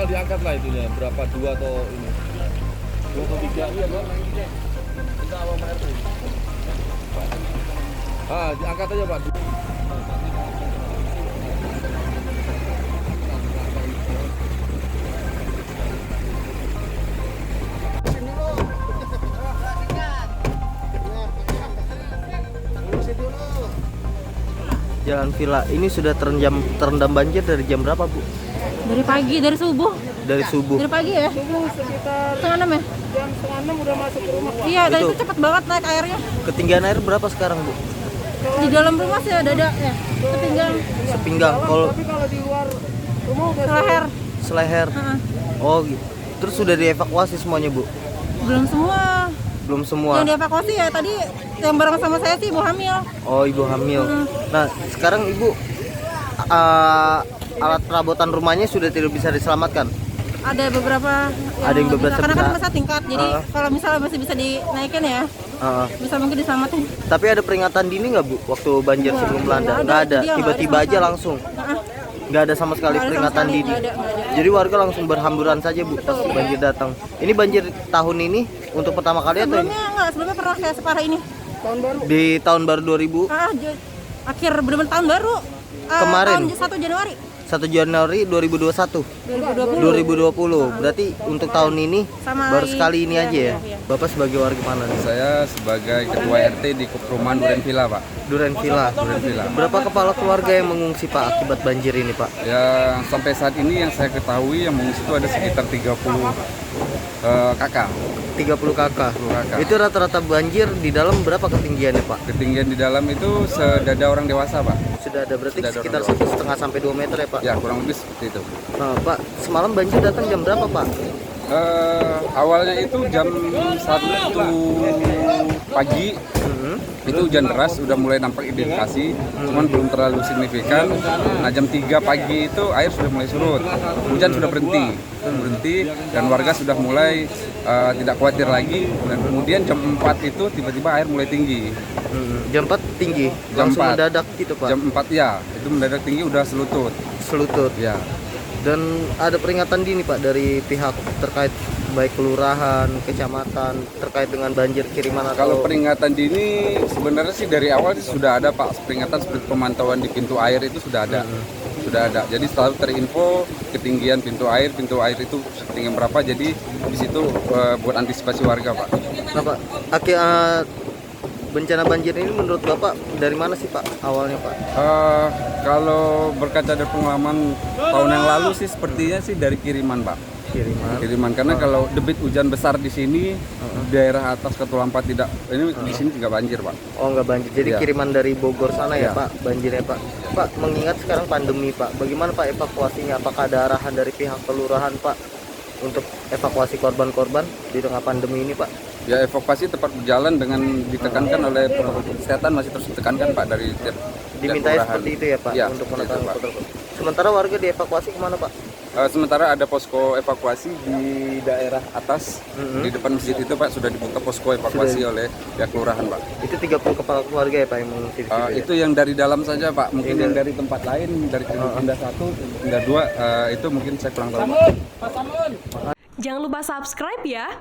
tinggal diangkat lah itunya, berapa, 2 atau ini 2 atau 3, iya Pak. Kita awal Pak RT. Diangkat aja Pak. Jalan Villa ini sudah terendam banjir dari jam berapa, Bu? Dari pagi, dari subuh. Dari subuh. Dari pagi ya? Subuh sekitar Setengah 6 ya? jam setengah 6 udah masuk ke rumah. Iya, dari Itu. itu cepet banget naik airnya. Ketinggian air berapa sekarang, Bu? Di dalam rumah sih ada ya, sepinggang, Sepinggang. Kalau Tapi kalau di luar rumah udah seleher. seleher. Heeh. Oh, gitu. Terus sudah dievakuasi semuanya, Bu? Belum semua. Belum semua. Yang dievakuasi ya tadi yang bareng sama saya sih ibu hamil. Oh, Ibu hamil. Nah, sekarang Ibu alat perabotan rumahnya sudah tidak bisa diselamatkan. Ada beberapa Ada yang beberapa karena kan bisa. masa tingkat. Jadi kalau misalnya masih bisa dinaikin ya, Heeh. bisa mungkin diselamatin. Tapi ada peringatan dini nggak, Bu, waktu banjir sebelum melanda? nggak ada. Nggak ada. Itu dia, nggak Tiba-tiba ada aja sama langsung. Heeh. Nggak ada sama sekali Nggak ada sama peringatan sekali, dini. nggak ada. Jadi warga langsung berhamburan saja, Bu, pas banjir datang. Ini banjir tahun ini untuk pertama kali atau ini? Sebelumnya pernah saya separah ini. tahun baru. Di tahun baru 2000 Akhir bener-bener tahun baru. Kemarin? Tahun 1 Januari 1 Januari 2021. 2020. 2020. Berarti untuk tahun ini Sama baru sekali ini iya, aja ya. iya. Bapak sebagai warga mana nih? Saya sebagai ketua RT di perumahan Duren Villa, Pak. Duren Villa. Duren Villa. Berapa kepala keluarga yang mengungsi, Pak, akibat banjir ini, Pak? Ya, sampai saat ini yang saya ketahui yang mengungsi itu ada sekitar 30 kakak. 30 kakak. 30 kakak. Itu rata-rata banjir di dalam berapa ketinggiannya, Pak? Ketinggian di dalam itu sedada orang dewasa, Pak. Sudah ada berarti Sudah ada sekitar orang 1,5 sampai 2 meter ya, Pak? Ya, kurang lebih seperti itu. Nah, Pak, semalam banjir datang jam berapa, Pak? Awalnya itu jam 1 pagi. Itu hujan deras, udah mulai nampak indikasi, cuman belum terlalu signifikan. Nah, jam 3 pagi itu air sudah mulai surut, hujan sudah berhenti, dan warga sudah mulai tidak khawatir lagi. Dan kemudian jam 4 itu tiba-tiba air mulai tinggi. Jam 4 tinggi, Jam langsung 4. mendadak gitu, Pak? Jam 4 ya, itu mendadak tinggi udah selutut. Selutut. Ya, Dan ada peringatan dini, Pak, dari pihak terkait baik kelurahan, kecamatan terkait dengan banjir kiriman atau kalau peringatan dini sebenarnya sih dari awal sih sudah ada, Pak, peringatan seperti pemantauan di pintu air itu sudah ada. Sudah ada. Jadi selalu terinfo ketinggian pintu air itu ketinggian berapa. Jadi di situ buat antisipasi warga, Pak. Nah, Pak, bencana banjir ini menurut Bapak dari mana sih, Pak, awalnya, Pak? Kalau berkaca dari pengalaman tahun yang lalu sih sepertinya sih dari kiriman, Pak. Kiriman karena kalau debit hujan besar di sini daerah atas Katulampa tidak, ini di sini tidak banjir, Pak. Oh, nggak banjir. Jadi Iya. kiriman dari Bogor sana ya, Iya. Pak, banjirnya, Pak. Pak, mengingat sekarang pandemi, Pak, bagaimana, Pak, evakuasinya? Apakah ada arahan dari pihak kelurahan, Pak, untuk evakuasi korban-korban di tengah pandemi ini, Pak? Ya, evakuasi tetap berjalan dengan ditekankan oleh protokol kesehatan, masih terus ditekankan, Pak, dari tiap Dimintanya kelurahan. seperti itu ya, Pak, Ya, untuk seperti menetapkan itu, Pak. protokol. Sementara warga dievakuasi kemana, Pak? Sementara ada posko evakuasi di daerah atas, di depan masjid itu, Pak, sudah dibuka posko evakuasi oleh pihak kelurahan, Pak. Itu 30 kepala keluarga ya, Pak, yang mengungsi di situ ya? Itu yang dari dalam saja, Pak. Mungkin Ini yang dari tempat lain, dari pindah 1, pindah 2, itu mungkin saya kurang tahu. Jangan lupa subscribe ya.